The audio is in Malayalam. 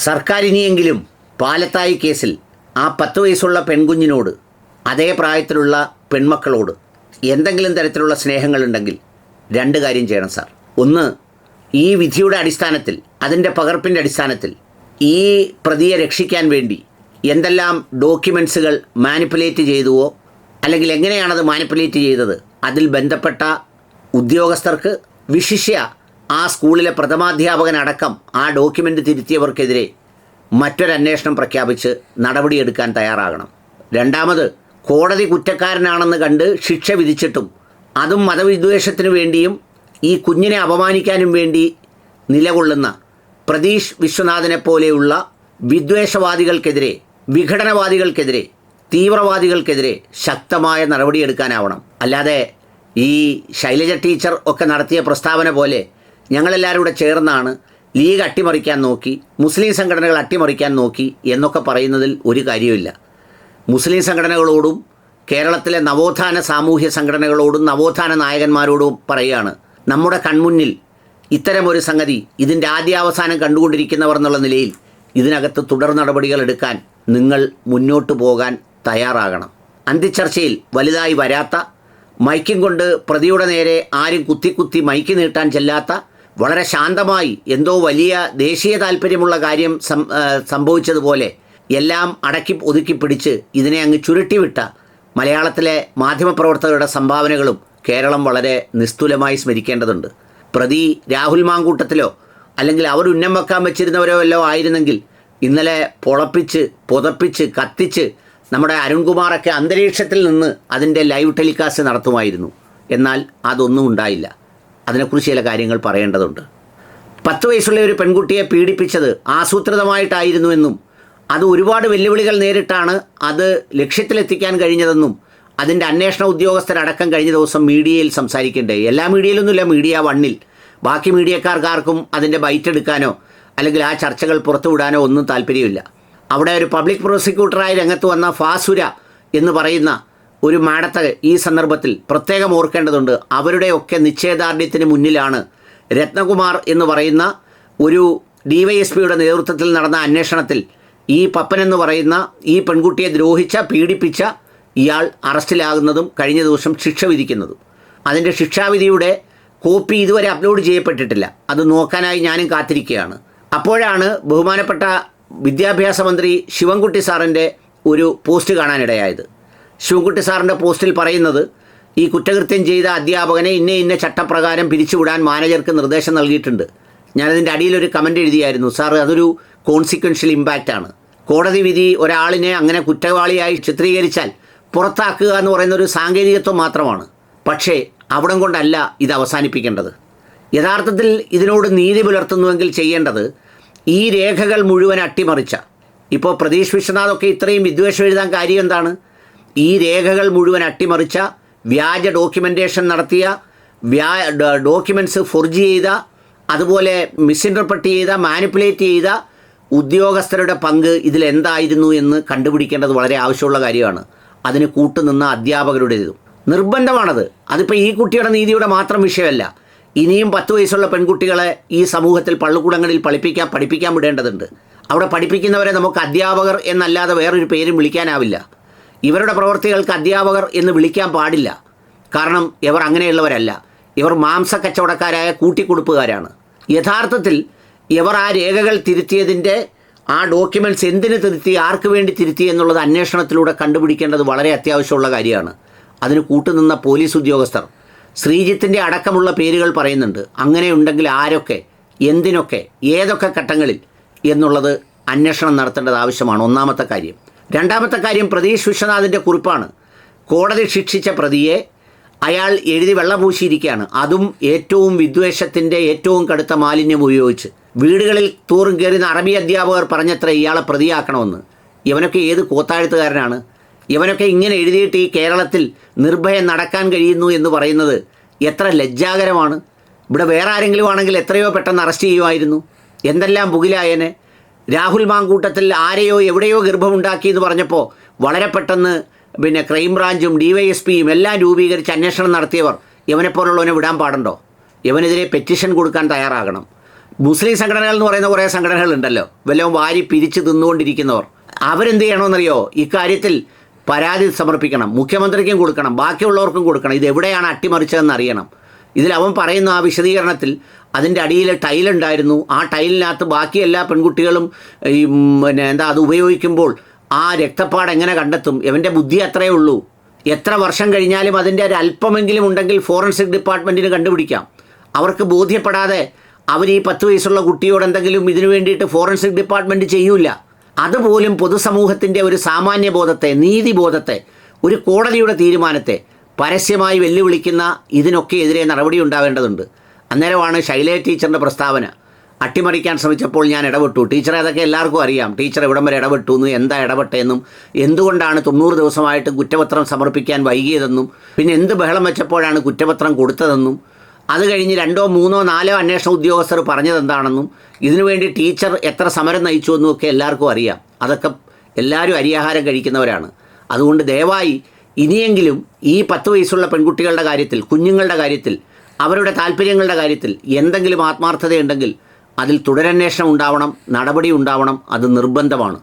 സർക്കാർ ഇനിയെങ്കിലും പാലത്തായി കേസിൽ ആ 10 വയസ്സുള്ള പെൺകുഞ്ഞിനോട്, അതേ പ്രായത്തിലുള്ള പെൺമക്കളോട് എന്തെങ്കിലും തരത്തിലുള്ള സ്നേഹങ്ങളുണ്ടെങ്കിൽ 2 കാര്യം ചെയ്യണം സാർ. ഒന്ന്, ഈ വിധിയുടെ അടിസ്ഥാനത്തിൽ, അതിൻ്റെ പകർപ്പിൻ്റെ അടിസ്ഥാനത്തിൽ ഈ പ്രതിയെ രക്ഷിക്കാൻ വേണ്ടി എന്തെല്ലാം ഡോക്യുമെൻസുകൾ മാനിപ്പുലേറ്റ് ചെയ്തുവോ, അല്ലെങ്കിൽ എങ്ങനെയാണത് മാനിപ്പുലേറ്റ് ചെയ്തത്, അതിൽ ബന്ധപ്പെട്ട ഉദ്യോഗസ്ഥർക്ക്, വിശിഷ്യ ആ സ്കൂളിലെ പ്രഥമാധ്യാപകനടക്കം ആ ഡോക്യുമെൻ്റ് തിരുത്തിയവർക്കെതിരെ മറ്റൊരന്വേഷണം പ്രഖ്യാപിച്ച് നടപടിയെടുക്കാൻ തയ്യാറാകണം. രണ്ടാമത്, കോടതി കുറ്റക്കാരനാണെന്ന് കണ്ട് ശിക്ഷ വിധിച്ചിട്ടും അതും മതവിദ്വേഷത്തിനു വേണ്ടിയും ഈ കുഞ്ഞിനെ അപമാനിക്കാനും വേണ്ടി നിലകൊള്ളുന്ന പ്രതീഷ് വിശ്വനാഥനെ പോലെയുള്ള വിദ്വേഷവാദികൾക്കെതിരെ, വിഘടനവാദികൾക്കെതിരെ, തീവ്രവാദികൾക്കെതിരെ ശക്തമായ നടപടിയെടുക്കാനാവണം. അല്ലാതെ ഈ ശൈലജ ടീച്ചർ ഒക്കെ നടത്തിയ പ്രസ്താവന പോലെ ഞങ്ങളെല്ലാവരും കൂടെ ചേർന്നാണ് ലീഗ് അട്ടിമറിക്കാൻ നോക്കി, മുസ്ലിം സംഘടനകൾ അട്ടിമറിക്കാൻ നോക്കി എന്നൊക്കെ പറയുന്നതിൽ ഒരു കാര്യമില്ല. മുസ്ലിം സംഘടനകളോടും കേരളത്തിലെ നവോത്ഥാന സാമൂഹ്യ സംഘടനകളോടും നവോത്ഥാന നായകന്മാരോടും പറയുകയാണ്, നമ്മുടെ കൺമുന്നിൽ ഇത്തരമൊരു സംഗതി, ഇതിൻ്റെ ആദ്യാവസാനം കണ്ടുകൊണ്ടിരിക്കുന്നവർ എന്നുള്ള നിലയിൽ ഇതിനകത്ത് തുടർ നടപടികൾ എടുക്കാൻ നിങ്ങൾ മുന്നോട്ട് പോകാൻ തയ്യാറാകണം. അന്തിച്ചർച്ചയിൽ വലുതായി വരാത്ത, മൈക്കും കൊണ്ട് പ്രതിയുടെ നേരെ ആരും കുത്തി മൈക്ക് നീട്ടാൻ ചെല്ലാത്ത, വളരെ ശാന്തമായി എന്തോ വലിയ ദേശീയ താല്പര്യമുള്ള കാര്യം സംഭവിച്ചതുപോലെ എല്ലാം അടക്കി ഒതുക്കി പിടിച്ച് ഇതിനെ അങ്ങ് ചുരുട്ടിവിട്ട മലയാളത്തിലെ മാധ്യമപ്രവർത്തകരുടെ സംഭാവനകളും കേരളം വളരെ നിസ്തുലമായി സ്മരിക്കേണ്ടതുണ്ട്. പ്രതി രാഹുൽ മാങ്കൂട്ടത്തിലോ അല്ലെങ്കിൽ അവർ ഉന്നം വെക്കാൻ വെച്ചിരുന്നവരോ വല്ലോ ആയിരുന്നെങ്കിൽ ഇന്നലെ പൊളപ്പിച്ച് പുതപ്പിച്ച് കത്തിച്ച് നമ്മുടെ അരുൺകുമാറൊക്കെ അന്തരീക്ഷത്തിൽ നിന്ന് അതിൻ്റെ ലൈവ് ടെലികാസ്റ്റ് നടത്തുമായിരുന്നു. എന്നാൽ അതൊന്നും ഉണ്ടായില്ല. അതിനെക്കുറിച്ച് ചില കാര്യങ്ങൾ പറയേണ്ടതുണ്ട്. 10 വയസ്സുള്ള ഒരു പെൺകുട്ടിയെ പീഡിപ്പിച്ചത് ആസൂത്രിതമായിട്ടായിരുന്നുവെന്നും അത് ഒരുപാട് വെല്ലുവിളികൾ നേരിട്ടാണ് അത് ലക്ഷ്യത്തിലെത്തിക്കാൻ കഴിഞ്ഞതെന്നും അതിൻ്റെ അന്വേഷണ ഉദ്യോഗസ്ഥരടക്കം കഴിഞ്ഞ ദിവസം മീഡിയയിൽ സംസാരിക്കേണ്ടത്. എല്ലാ മീഡിയയിലൊന്നുമില്ല, മീഡിയ 1-ൽ. ബാക്കി മീഡിയക്കാർക്കാർക്കും അതിൻ്റെ ബൈറ്റ് എടുക്കാനോ അല്ലെങ്കിൽ ആ ചർച്ചകൾ പുറത്തുവിടാനോ ഒന്നും താല്പര്യമില്ല. അവിടെ ഒരു പബ്ലിക് പ്രോസിക്യൂട്ടറായി രംഗത്ത് വന്ന ഫാസുര എന്ന് പറയുന്ന ഒരു മാഡത്തെ ഈ സന്ദർഭത്തിൽ പ്രത്യേകം ഓർക്കേണ്ടതുണ്ട്. അവരുടെയൊക്കെ നിശ്ചയദാർഢ്യത്തിന് മുന്നിലാണ് രത്നകുമാർ എന്ന് പറയുന്ന ഒരു DYSPയുടെ നേതൃത്വത്തിൽ നടന്ന അന്വേഷണത്തിൽ ഈ പപ്പൻ എന്ന് പറയുന്ന ഈ പെൺകുട്ടിയെ ദ്രോഹിച്ച, പീഡിപ്പിച്ച ഇയാൾ അറസ്റ്റിലാകുന്നതും കഴിഞ്ഞ ദിവസം ശിക്ഷ വിധിക്കുന്നതും. അതിൻ്റെ ശിക്ഷാവിധിയുടെ കോപ്പി ഇതുവരെ അപ്ലോഡ് ചെയ്യപ്പെട്ടിട്ടില്ല. അത് നോക്കാനായി ഞാനും കാത്തിരിക്കുകയാണ്. അപ്പോഴാണ് ബഹുമാനപ്പെട്ട വിദ്യാഭ്യാസ മന്ത്രി ശിവൻകുട്ടി സാറിൻ്റെ ഒരു പോസ്റ്റ് കാണാനിടയായത്. ശിവൻകുട്ടി സാറിൻ്റെ പോസ്റ്റിൽ പറയുന്നത്, ഈ കുറ്റകൃത്യം ചെയ്ത അധ്യാപകനെ ഇന്ന ചട്ടപ്രകാരം പിരിച്ചുവിടാൻ മാനേജർക്ക് നിർദ്ദേശം നൽകിയിട്ടുണ്ട്. ഞാനതിൻ്റെ അടിയിലൊരു കമൻ്റ് എഴുതിയായിരുന്നു, സാർ അതൊരു കോൺസിക്വൻഷ്യൽ ഇമ്പാക്റ്റാണ്. കോടതി വിധി ഒരാളിനെ അങ്ങനെ കുറ്റവാളിയായി ചിത്രീകരിച്ചാൽ പുറത്താക്കുക എന്ന് പറയുന്നൊരു സാങ്കേതികത്വം മാത്രമാണ്. പക്ഷേ അവിടം കൊണ്ടല്ല ഇത് അവസാനിപ്പിക്കേണ്ടത്. യഥാർത്ഥത്തിൽ ഇതിനോട് നീതി പുലർത്തുന്നുവെങ്കിൽ ചെയ്യേണ്ടത് ഈ രേഖകൾ മുഴുവൻ അട്ടിമറിച്ച, ഇപ്പോൾ പ്രതീഷ് വിശ്വനാഥൊക്കെ ഇത്രയും വിദ്വേഷം എഴുതാൻ കാര്യം എന്താണ്? ഈ രേഖകൾ മുഴുവൻ അട്ടിമറിച്ച, വ്യാജ ഡോക്യുമെൻറ്റേഷൻ നടത്തിയ, ഡോക്യുമെൻറ്റ്സ് ഫോർജ് ചെയ്ത, അതുപോലെ മിസ്ഇൻ്റർപ്രറ്റ് ചെയ്ത, മാനിപ്പുലേറ്റ് ചെയ്ത ഉദ്യോഗസ്ഥരുടെ പങ്ക് ഇതിലെന്തായിരുന്നു എന്ന് കണ്ടുപിടിക്കേണ്ടത് വളരെ ആവശ്യമുള്ള കാര്യമാണ്. അതിന് കൂട്ടുനിന്ന അധ്യാപകരുടേതും നിർബന്ധമാണത്. അതിപ്പോൾ ഈ കുട്ടിയുടെ നീതിയുടെ മാത്രം വിഷയമല്ല. ഇനിയും 10 വയസ്സുള്ള പെൺകുട്ടികളെ ഈ സമൂഹത്തിൽ പള്ളിക്കൂടങ്ങളിൽ പഠിപ്പിക്കാൻ വിടേണ്ടതുണ്ട്. അവിടെ പഠിപ്പിക്കുന്നവരെ നമുക്ക് അധ്യാപകർ എന്നല്ലാതെ വേറൊരു പേരും വിളിക്കാനാവില്ല. ഇവരുടെ പ്രവൃത്തികൾക്ക് അധ്യാപകർ എന്ന് വിളിക്കാൻ പാടില്ല. കാരണം ഇവർ അങ്ങനെയുള്ളവരല്ല. ഇവർ മാംസക്കച്ചവടക്കാരായ കൂട്ടിക്കൊടുപ്പുകാരാണ്. യഥാർത്ഥത്തിൽ ഇവർ ആ രേഖകൾ തിരുത്തിയതിൻ്റെ ആ ഡോക്യുമെൻറ്റ്സ് എന്തിനു തിരുത്തി, ആർക്ക് വേണ്ടി തിരുത്തി എന്നുള്ളത് അന്വേഷണത്തിലൂടെ കണ്ടുപിടിക്കേണ്ടത് വളരെ അത്യാവശ്യമുള്ള കാര്യമാണ്. അതിന് കൂട്ടുനിന്ന പോലീസ് ഉദ്യോഗസ്ഥർ ശ്രീജിത്തിൻ്റെ അടക്കമുള്ള പേരുകൾ പറയുന്നുണ്ട്. അങ്ങനെയുണ്ടെങ്കിൽ ആരൊക്കെ, എന്തിനൊക്കെ, ഏതൊക്കെ ഘട്ടങ്ങളിൽ എന്നുള്ളത് അന്വേഷണം നടത്തേണ്ടത് ആവശ്യമാണ്. ഒന്നാമത്തെ കാര്യം. രണ്ടാമത്തെ കാര്യം, പ്രതീഷ് വിശ്വനാഥിൻ്റെ കുറിപ്പാണ്. കോടതി ശിക്ഷിച്ച പ്രതിയെ അയാൾ എഴുതി വെള്ളപൂശിയിരിക്കുകയാണ്. അതും ഏറ്റവും വിദ്വേഷത്തിൻ്റെ ഏറ്റവും കടുത്ത മാലിന്യം ഉപയോഗിച്ച്. വീടുകളിൽ തോറും കയറുന്ന അറബി അധ്യാപകർ പറഞ്ഞത്ര ഇയാളെ പ്രതിയാക്കണമെന്ന്. ഇവനൊക്കെ ഏത് കോത്താഴ്ത്തുകാരനാണ്? ഇവനൊക്കെ ഇങ്ങനെ എഴുതിയിട്ട് ഈ കേരളത്തിൽ നിർഭയം നടക്കാൻ കഴിയുന്നു എന്ന് പറയുന്നത് എത്ര ലജ്ജാകരമാണ്. ഇവിടെ വേറെ ആരെങ്കിലും ആണെങ്കിൽ എത്രയോ പെട്ടെന്ന് അറസ്റ്റ് ചെയ്യുമായിരുന്നു. എന്തെല്ലാം പുകിലായനെ. രാഹുൽ മാങ്കൂട്ടത്തിൽ ആരെയോ എവിടെയോ ഗർഭമുണ്ടാക്കി എന്ന് പറഞ്ഞപ്പോൾ വളരെ പെട്ടെന്ന് ക്രൈംബ്രാഞ്ചും DYSPയും എല്ലാം രൂപീകരിച്ച് അന്വേഷണം നടത്തിയവർ ഇവനെപ്പോലുള്ളവനെ വിടാൻ പാടുണ്ടോ? ഇവനെതിരെ പെറ്റീഷൻ കൊടുക്കാൻ തയ്യാറാകണം. മുസ്ലിം സംഘടനകൾ എന്ന് പറയുന്ന കുറേ സംഘടനകളുണ്ടല്ലോ, വല്ലതും വാരി പിരിച്ച് തിന്നുകൊണ്ടിരിക്കുന്നവർ. അവരെന്ത് ചെയ്യണമെന്നറിയോ? ഇക്കാര്യത്തിൽ പരാതി സമർപ്പിക്കണം, മുഖ്യമന്ത്രിക്കും കൊടുക്കണം, ബാക്കിയുള്ളവർക്കും കൊടുക്കണം. ഇതെവിടെയാണ് അട്ടിമറിച്ചതെന്ന് അറിയണം. ഇതിൽ അവൻ പറയുന്ന ആ വിശദീകരണത്തിൽ അതിൻ്റെ അടിയിൽ ടൈലുണ്ടായിരുന്നു. ആ ടൈലിനകത്ത് ബാക്കി എല്ലാ പെൺകുട്ടികളും ഈ അത് ഉപയോഗിക്കുമ്പോൾ ആ രക്തപ്പാട് എങ്ങനെ കണ്ടെത്തും? ഇവൻ്റെ ബുദ്ധി അത്രയേ ഉള്ളൂ. എത്ര വർഷം കഴിഞ്ഞാലും അതിൻ്റെ ഒരു അല്പമെങ്കിലും ഉണ്ടെങ്കിൽ ഫോറൻസിക് ഡിപ്പാർട്ട്മെൻറ്റിന് കണ്ടുപിടിക്കാം. അവർക്ക് ബോധ്യപ്പെടാതെ അവർ ഈ 10 വയസ്സുള്ള കുട്ടിയോട് എന്തെങ്കിലും ഇതിനു വേണ്ടിയിട്ട് ഫോറൻസിക് ഡിപ്പാർട്ട്മെൻറ്റ് ചെയ്യൂല. അതുപോലും പൊതുസമൂഹത്തിൻ്റെ ഒരു സാമാന്യബോധത്തെ, നീതിബോധത്തെ, ഒരു കോടതിയുടെ തീരുമാനത്തെ പരസ്യമായി വെല്ലുവിളിക്കുന്ന ഇതിനൊക്കെ എതിരെ നടപടി ഉണ്ടാവേണ്ടതുണ്ട്. അന്നേരമാണ് ശൈലജ ടീച്ചറിൻ്റെ പ്രസ്താവന അട്ടിമറിക്കാൻ ശ്രമിച്ചപ്പോൾ ഞാൻ ഇടപെട്ടു. ടീച്ചറെ അതൊക്കെ എല്ലാവർക്കും അറിയാം, ടീച്ചർ ഇവിടം വരെ ഇടപെട്ടു എന്നും എന്താ ഇടപെട്ടതെന്നും എന്തുകൊണ്ടാണ് 90 ദിവസമായിട്ട് കുറ്റപത്രം സമർപ്പിക്കാൻ വൈകിയതെന്നും പിന്നെ എന്ത് ബഹളം വെച്ചപ്പോഴാണ് കുറ്റപത്രം കൊടുത്തതെന്നും അത് കഴിഞ്ഞ് 2, 3, 4 അന്വേഷണ ഉദ്യോഗസ്ഥർ പറഞ്ഞതെന്താണെന്നും ഇതിനുവേണ്ടി ടീച്ചർ എത്ര സമരം നയിച്ചു എന്നും ഒക്കെ എല്ലാവർക്കും അറിയാം. അതൊക്കെ എല്ലാവരും അരിയാഹാരം കഴിക്കുന്നവരാണ്. അതുകൊണ്ട് ദയവായി ഇനിയെങ്കിലും ഈ 10 വയസ്സുള്ള പെൺകുട്ടികളുടെ കാര്യത്തിൽ, കുഞ്ഞുങ്ങളുടെ കാര്യത്തിൽ, അവരുടെ താല്പര്യങ്ങളുടെ കാര്യത്തിൽ എന്തെങ്കിലും ആത്മാർത്ഥതയുണ്ടെങ്കിൽ അതിൽ തുടരന്വേഷണം ഉണ്ടാവണം, നടപടി ഉണ്ടാവണം. അത് നിർബന്ധമാണ്.